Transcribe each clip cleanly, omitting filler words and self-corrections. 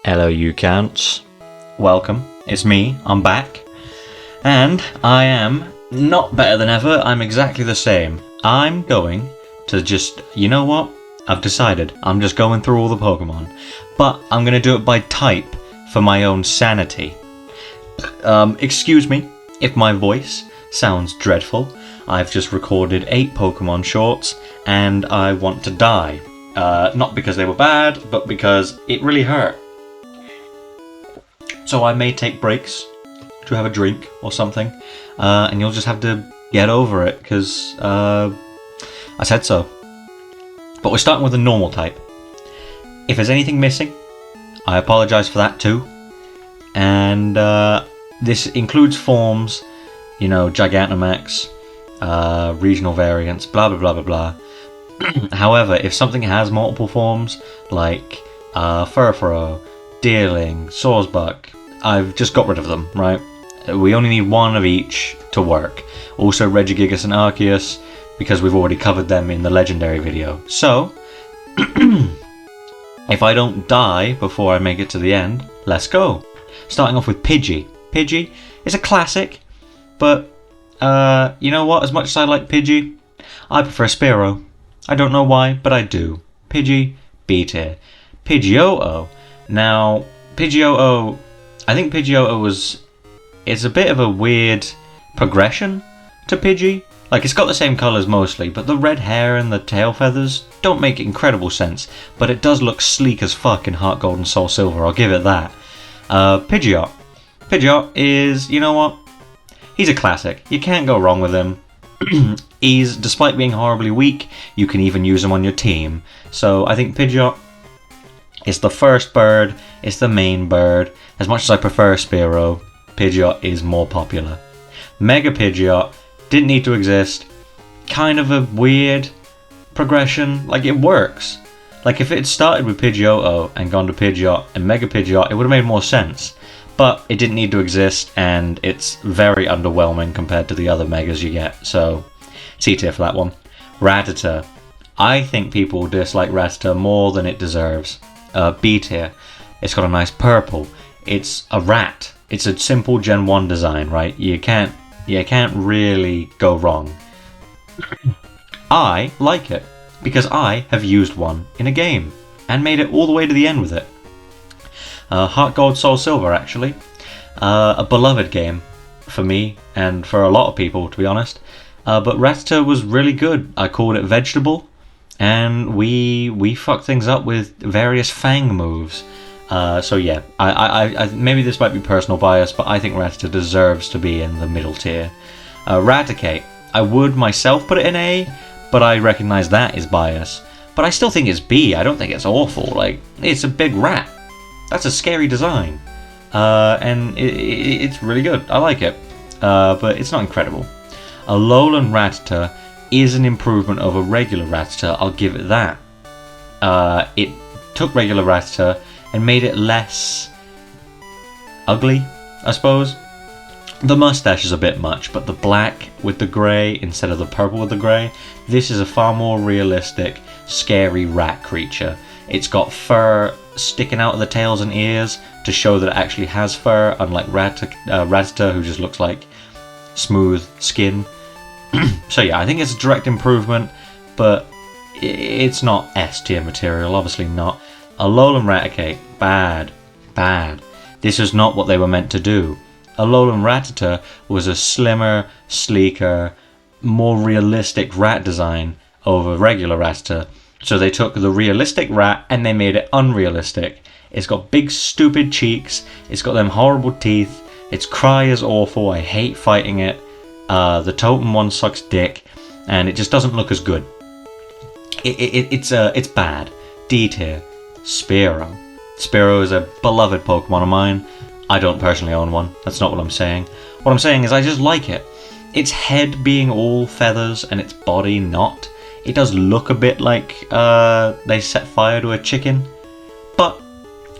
Hello, you counts. Welcome. It's me. I'm back. And I am not better than ever. I'm exactly the same. I'm going to just... You know what? I've decided. I'm just going through all the Pokemon. But I'm going to do it by type for my own sanity. Excuse me if my voice sounds dreadful. I've just recorded 8 Pokemon shorts and I want to die. Not because they were bad, but because it really hurt. So I may take breaks to have a drink or something, and you'll just have to get over it, because I said so. But we're starting with a normal type. If there's anything missing, I apologise for that too. And this includes forms, you know, Gigantamax, regional variants, blah blah blah blah blah. However, if something has multiple forms, like Furfuro, Deerling, Sawsbuck, I've just got rid of them, right? We only need one of each to work. Also Regigigas and Arceus, because we've already covered them in the legendary video. So, if I don't die before I make it to the end, let's go. Starting off with Pidgey. Pidgey is a classic, but you know what? As much as I like Pidgey, I prefer Spearow. I don't know why, but I do. Pidgey, B tier. Pidgeotto. Now, Pidgeotto, I think Pidgeotto it's a bit of a weird progression to Pidgey. Like, it's got the same colours mostly, but the red hair and the tail feathers don't make incredible sense. But it does look sleek as fuck in Heart Gold and Soul Silver, I'll give it that. Pidgeot. Pidgeot is, you know what? He's a classic. You can't go wrong with him. Despite being horribly weak, you can even use him on your team. So I think Pidgeot is the first bird, it's the main bird. As much as I prefer Spearow, Pidgeot is more popular. Mega Pidgeot didn't need to exist. Kind of a weird progression. Like, it works. Like, if it had started with Pidgeotto and gone to Pidgeot and Mega Pidgeot, it would have made more sense. But it didn't need to exist, and it's very underwhelming compared to the other Megas you get. So, C tier for that one. Rattata. I think people dislike Rattata more than it deserves. B tier. It's got a nice purple. It's a rat. It's a simple Gen 1 design, right? You can't really go wrong. I like it because I have used one in a game and made it all the way to the end with it. Heart Gold Soul Silver, actually. A beloved game for me and for a lot of people, to be honest. But Rattata was really good. I called it Vegetable, and we fucked things up with various Fang moves. So yeah, I maybe this might be personal bias, but I think Rattata deserves to be in the middle tier. Raticate, I would myself put it in A, but I recognise that is bias. But I still think it's B. I don't think it's awful. Like, it's a big rat. That's a scary design, and it's really good. I like it, but it's not incredible. A Alolan Rattata is an improvement over regular Rattata. I'll give it that. It took regular Rattata and made it less ugly, I suppose. The mustache is a bit much, but the black with the grey instead of the purple with the grey, this is a far more realistic, scary rat creature. It's got fur sticking out of the tails and ears to show that it actually has fur, unlike Rattata, who just looks like smooth skin. So yeah, I think it's a direct improvement, but it's not S tier material, obviously not. Alolan Raticate, bad. This is not what they were meant to do. Alolan Rattata was a slimmer, sleeker, more realistic rat design over regular Rattata. So they took the realistic rat and they made it unrealistic. It's got big stupid cheeks, it's got them horrible teeth, its cry is awful, I hate fighting it. The totem one sucks dick, and it just doesn't look as good. It's bad. D tier. Spearow. Spearow is a beloved Pokemon of mine. I don't personally own one. That's not what I'm saying. What I'm saying is I just like it. Its head being all feathers and its body not. It does look a bit like they set fire to a chicken, but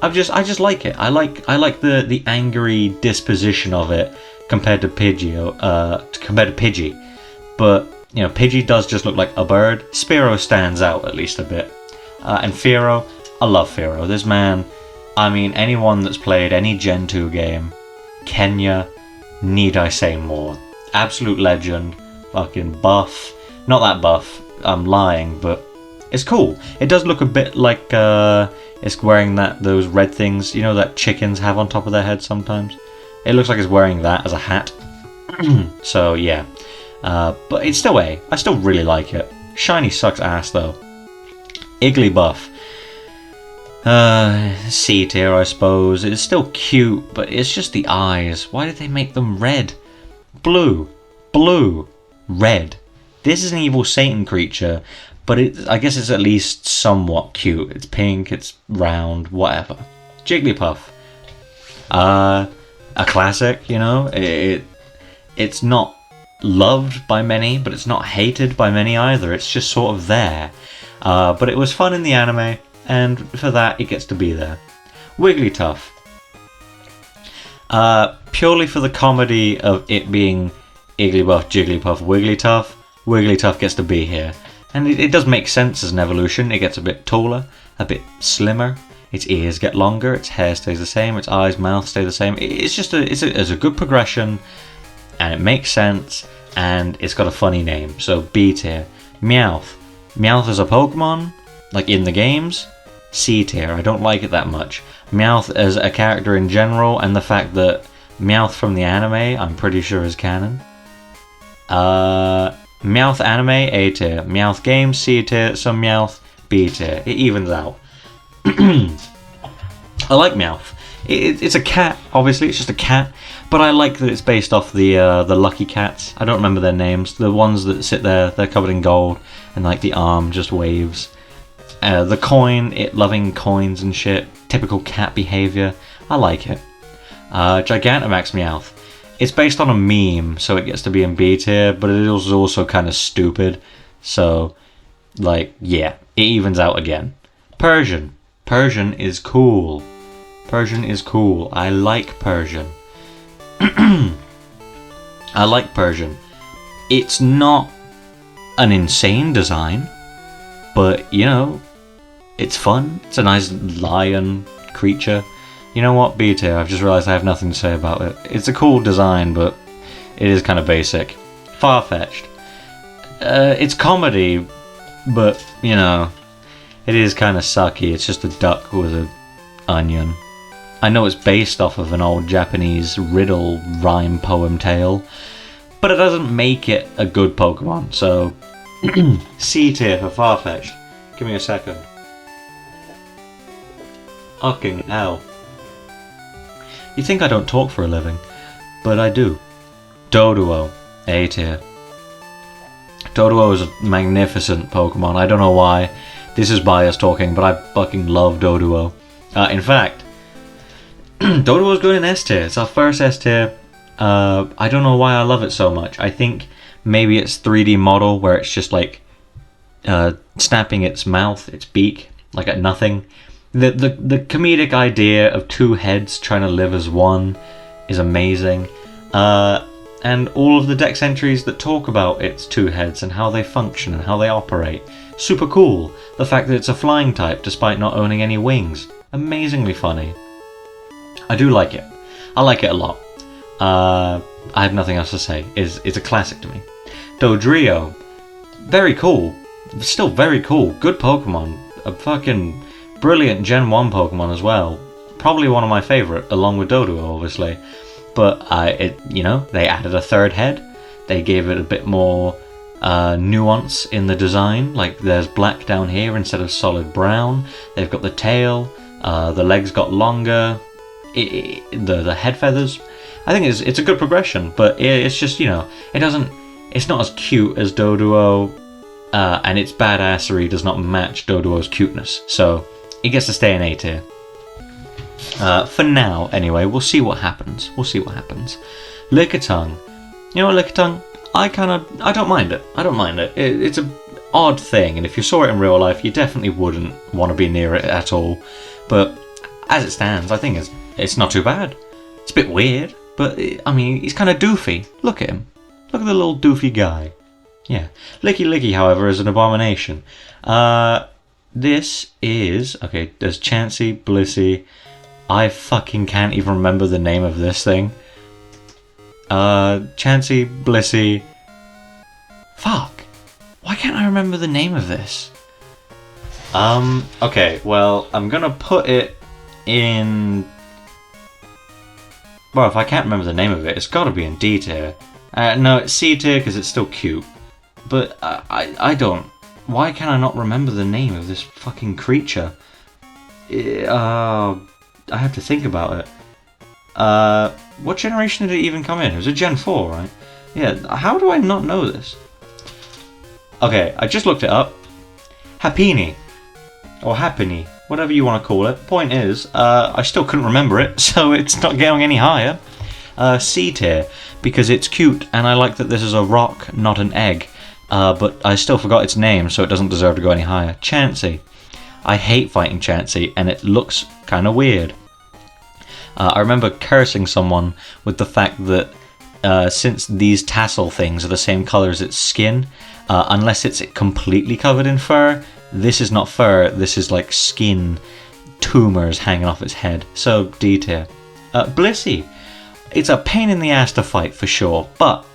I just like it. I like the angry disposition of it compared to Pidgey. But you know, Pidgey does just look like a bird. Spearow stands out at least a bit. And Fearow, I love Fearow. This man, I mean, anyone that's played any Gen 2 game, Kenya, need I say more? Absolute legend, fucking buff. Not that buff, I'm lying, but it's cool. It does look a bit like it's wearing those red things, you know, that chickens have on top of their heads sometimes. It looks like it's wearing that as a hat. So yeah, but it's still A. I still really like it. Shiny sucks ass though. Igglybuff. C tier, I suppose. It's still cute, but it's just the eyes. Why did they make them red? Blue, red. This is an evil Satan creature, but I guess it's at least somewhat cute. It's pink, it's round, whatever. Jigglypuff. A classic, you know. It's not loved by many, but it's not hated by many either. It's just sort of there. But it was fun in the anime, and for that it gets to be there. Wigglytuff. Purely for the comedy of it being Igglybuff, Jigglypuff, Wigglytuff, Wigglytuff gets to be here. And it does make sense as an evolution. It gets a bit taller, a bit slimmer. Its ears get longer, its hair stays the same, its eyes, mouth stay the same. It's just it's a good progression, and it makes sense, and it's got a funny name. So B tier. Meowth. Meowth as a Pokemon, like in the games, C tier. I don't like it that much. Meowth as a character in general, and the fact that Meowth from the anime, I'm pretty sure is canon. Meowth anime, A tier. Meowth game, C tier. Some Meowth, B tier. It evens out. I like Meowth. It's a cat, obviously, it's just a cat, but I like that it's based off the lucky cats. I don't remember their names. The ones that sit there, they're covered in gold, and like the arm just waves. The coin, it loving coins and shit. Typical cat behavior. I like it. Gigantamax Meowth. It's based on a meme, so it gets to be in B tier, but it is also kind of stupid. So, like, yeah, it evens out again. Persian. Persian is cool. Persian is cool. I like Persian. I like Persian. It's not an insane design, but, you know, it's fun. It's a nice lion creature. You know what, B tier, I've just realised I have nothing to say about it. It's a cool design, but it is kind of basic. Farfetch'd. It's comedy, but, you know, it is kind of sucky. It's just a duck with an onion. I know it's based off of an old Japanese riddle rhyme poem tale, but it doesn't make it a good Pokemon, so C tier for Farfetch'd. Give me a second. Fucking hell. You think I don't talk for a living, but I do. Doduo, A tier. Doduo is a magnificent Pokemon. I don't know why. This is bias talking, but I fucking love Doduo. In fact, Doduo is good in S tier. It's our first S tier. I don't know why I love it so much. I think maybe it's 3D model where it's just like snapping its mouth, its beak, like at nothing. The comedic idea of two heads trying to live as one is amazing. And all of the dex entries that talk about its two heads and how they function and how they operate. Super cool. The fact that it's a flying type despite not owning any wings. Amazingly funny. I do like it. I like it a lot. I have nothing else to say. It's a classic to me. Dodrio. Very cool. Still very cool. Good Pokemon. A fucking brilliant Gen 1 Pokemon as well. Probably one of my favourite, along with Doduo, obviously. But you know, they added a third head. They gave it a bit more nuance in the design. Like there's black down here instead of solid brown. They've got the tail. The legs got longer. The head feathers. I think it's a good progression, but it's just, you know, it's not as cute as Doduo, and its badassery does not match Doduo's cuteness. So it gets to stay in A tier. For now, anyway, we'll see what happens. Lickitung. You know what, Lickitung? I don't mind it. It's a odd thing, and if you saw it in real life, you definitely wouldn't want to be near it at all. But as it stands, I think it's not too bad. It's a bit weird, but I mean, he's kind of doofy. Look at him. Look at the little doofy guy. Yeah. Licky, however, is an abomination. This is... Okay, there's Chansey, Blissey, I fucking can't even remember the name of this thing. Chansey, Blissey. Fuck. Why can't I remember the name of this? Okay, well, I'm gonna put it in... Well, if I can't remember the name of it, it's gotta be in D tier. No, it's C tier because it's still cute. But I don't... Why can I not remember the name of this fucking creature? I have to think about it. What generation did it even come in? It was a Gen 4, right? Yeah, how do I not know this? Okay, I just looked it up. Happiny. Or Happiny. Whatever you want to call it. Point is, I still couldn't remember it, so it's not getting any higher. C tier, because it's cute, and I like that this is a rock, not an egg. But I still forgot its name, so it doesn't deserve to go any higher. Chansey. I hate fighting Chansey, and it looks kind of weird. I remember cursing someone with the fact that since these tassel things are the same colour as its skin, unless it's completely covered in fur, this is not fur, this is like skin tumors hanging off its head. So, D tier. Blissey. It's a pain in the ass to fight for sure, but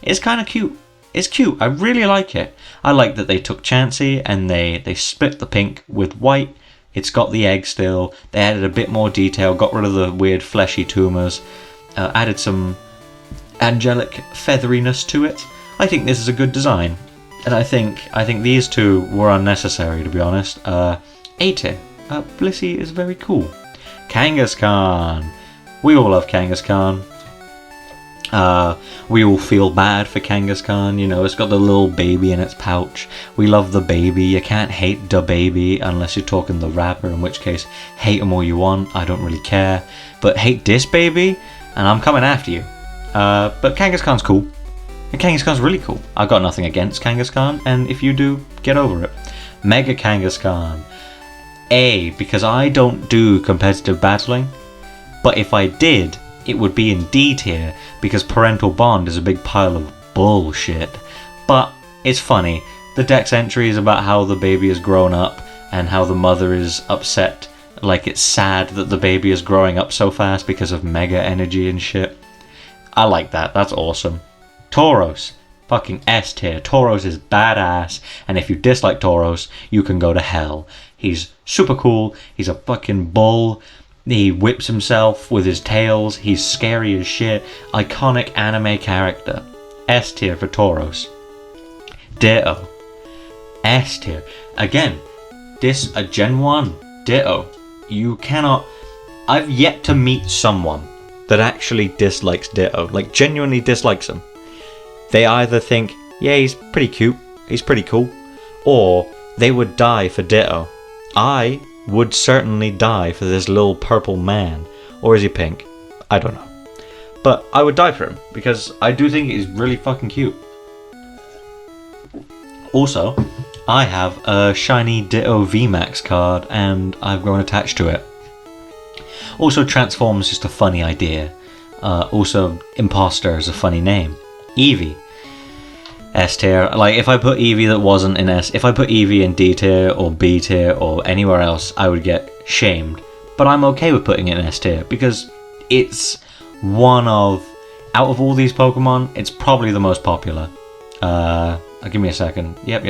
it's kind of cute. It's cute. I really like it. I like that they took Chansey and they split the pink with white. It's got the egg still. They added a bit more detail, got rid of the weird fleshy tumors, added some angelic featheriness to it. I think this is a good design. And I think these two were unnecessary, to be honest. A tier. Blissey is very cool. Kangaskhan. We all love Kangaskhan. We all feel bad for Kangaskhan, you know, it's got the little baby in its pouch. We love the baby. You can't hate the baby unless you're talking the rapper, in which case, hate him all you want, I don't really care. But hate this baby, and I'm coming after you. But Kangaskhan's cool. And Kangaskhan's really cool. I've got nothing against Kangaskhan, and if you do, get over it. Mega Kangaskhan. A, because I don't do competitive battling, but if I did, it would be in D tier, because parental bond is a big pile of bullshit. But it's funny. The Dex entry is about how the baby has grown up, and how the mother is upset, like it's sad that the baby is growing up so fast because of mega energy and shit. I like that, that's awesome. Tauros. Fucking S tier. Tauros is badass, and if you dislike Tauros, you can go to hell. He's super cool, he's a fucking bull. He whips himself with his tails. He's scary as shit. Iconic anime character. S tier for Tauros. Ditto. S tier. Again, this a Gen 1. Ditto. You cannot... I've yet to meet someone that actually dislikes Ditto. Like, genuinely dislikes him. They either think, yeah, he's pretty cute. He's pretty cool. Or they would die for Ditto. I would certainly die for this little purple man. Or is he pink? I don't know. But I would die for him, because I do think he's really fucking cute. Also, I have a shiny Ditto VMAX card, and I've grown attached to it. Also, Transform is just a funny idea. Also, Imposter is a funny name. Eevee. S tier. Like, if I put Eevee that wasn't in S, if I put Eevee in D tier or B tier or anywhere else, I would get shamed. But I'm okay with putting it in S tier because it's one of, out of all these Pokemon, it's probably the most popular. Give me a second. Yep.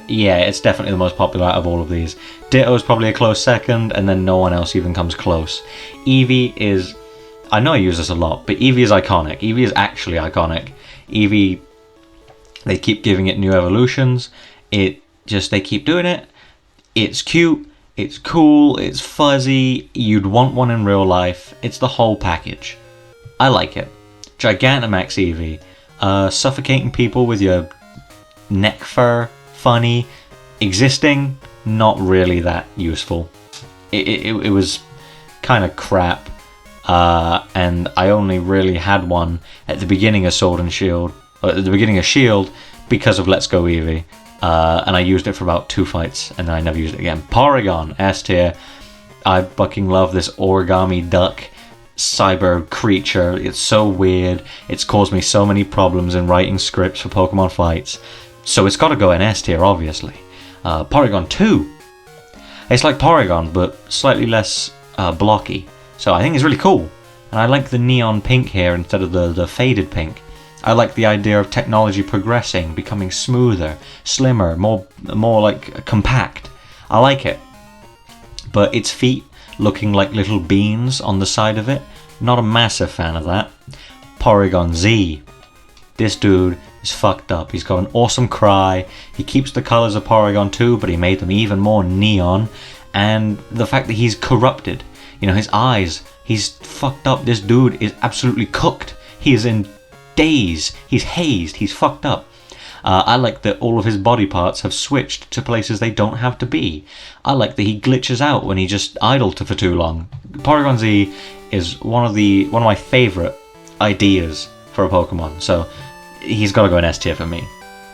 Yeah, it's definitely the most popular out of all of these. Ditto is probably a close second, and then no one else even comes close. Eevee is, I know I use this a lot, but Eevee is iconic. Eevee is actually iconic. Eevee, they keep giving it new evolutions. They keep doing it. It's cute. It's cool. It's fuzzy. You'd want one in real life. It's the whole package. I like it. Gigantamax Eevee. Suffocating people with your neck fur. Funny. Existing. Not really that useful. It was kind of crap. And I only really had one at the beginning of Sword and Shield. At the beginning of Shield because of Let's Go Eevee. And I used it for about 2 fights and then I never used it again. Porygon, S tier. I fucking love this origami duck cyber creature. It's so weird. It's caused me so many problems in writing scripts for Pokemon fights. So it's got to go in S tier, obviously. Porygon 2. It's like Porygon, but slightly less blocky. So I think it's really cool. And I like the neon pink here instead of the faded pink. I like the idea of technology progressing, becoming smoother, slimmer, more like compact. I like it. But its feet looking like little beans on the side of it, not a massive fan of that. Porygon Z. This dude is fucked up. He's got an awesome cry. He keeps the colours of Porygon 2, but he made them even more neon. And the fact that he's corrupted. You know, his eyes, he's fucked up. This dude is absolutely cooked. He is in daze. He's hazed. He's fucked up. I like that all of his body parts have switched to places they don't have to be. I like that he glitches out when he just idled for too long. Porygon Z is one of my favourite ideas for a Pokemon, so he's got to go in S tier for me.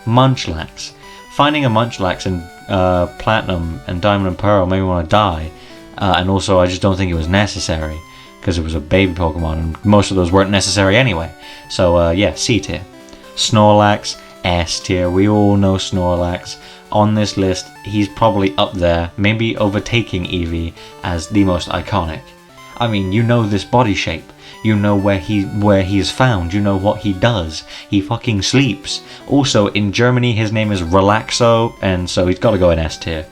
Munchlax. Finding a Munchlax in Platinum and Diamond and Pearl made me want to die, and also I just don't think it was necessary, because it was a baby Pokemon, and most of those weren't necessary anyway. So yeah, C tier. Snorlax, S tier. We all know Snorlax. On this list, he's probably up there, maybe overtaking Eevee as the most iconic. I mean, you know this body shape. You know where he is found. You know what he does. He fucking sleeps. Also, in Germany, his name is Relaxo, and so he's got to go in S tier.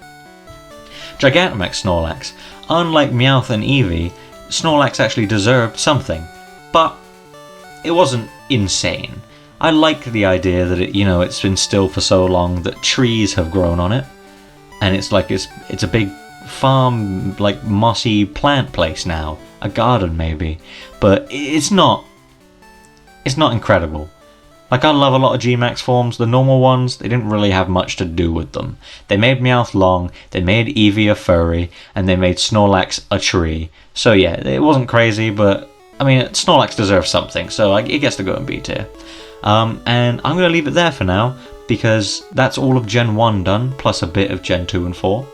Gigantamax Snorlax. Unlike Meowth and Eevee, Snorlax actually deserved something, but it wasn't insane. I like the idea that it's been still for so long that trees have grown on it, and it's like it's a big farm, like mossy plant place now, a garden maybe, but it's not incredible. Like, I love a lot of G-Max forms. The normal ones, they didn't really have much to do with them. They made Meowth long, they made Eevee a furry, and they made Snorlax a tree. So yeah, it wasn't crazy, but I mean, Snorlax deserves something, so it gets to go in B tier. And I'm going to leave it there for now, because that's all of Gen 1 done, plus a bit of Gen 2 and 4,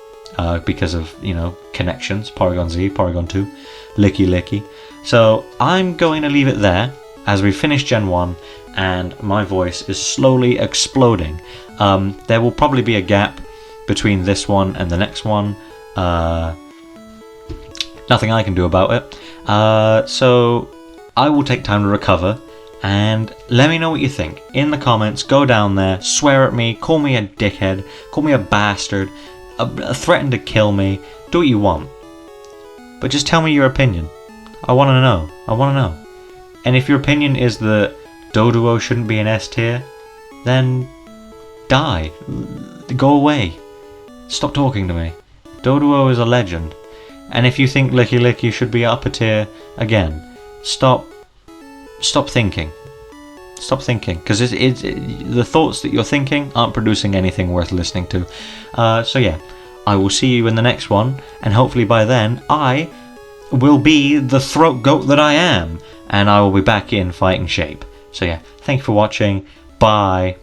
because of, connections, Porygon Z, Porygon 2, Licky Licky. So I'm going to leave it there, as we finish Gen 1, and my voice is slowly exploding. There will probably be a gap between this one and the next one. Nothing I can do about it. So I will take time to recover, and let me know what you think. In the comments, go down there, swear at me, call me a dickhead, call me a bastard, threaten to kill me, do what you want. But just tell me your opinion. I want to know. I want to know. And if your opinion is that Doduo shouldn't be an S tier, then die. Go away. Stop talking to me. Doduo is a legend. And if you think Licky Licky should be upper tier, again, stop thinking. Stop thinking, because the thoughts that you're thinking aren't producing anything worth listening to. So yeah, I will see you in the next one, and hopefully by then I will be the throat goat that I am, and I will be back in fighting shape. So yeah, thank you for watching. Bye.